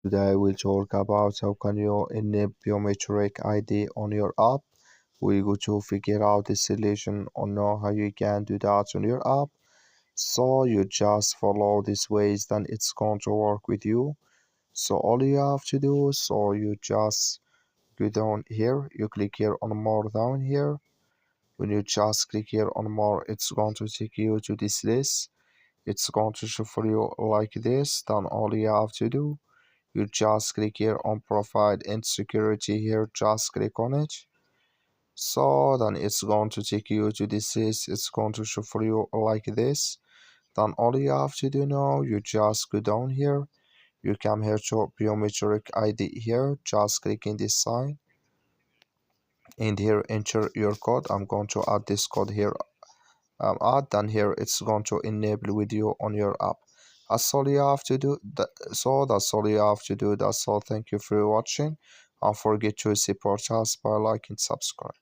Today we'll talk about how can you enable biometric ID on your app. We're going to figure out the solution or know how you can do that on your app. So you just follow these ways, then it's going to work with you. So all you have to do, so you just go down here, you click here on more down here. When you just click here on more, it's going to take you to this list. It's going to show for you like this. Then all you have to do, you just click here on profile and security here, just click on it. So then it's going to take you to this list. It's going to show for you like this. Then all you have to do now, you just go down here, you come here to biometric ID here, just click in this sign and here enter your code. I'm going to add this code here, add, then here it's going to enable with you on your app. That's all you have to do. That's all you have to do. That's all. Thank you for watching. Don't forget to support us by liking and subscribe.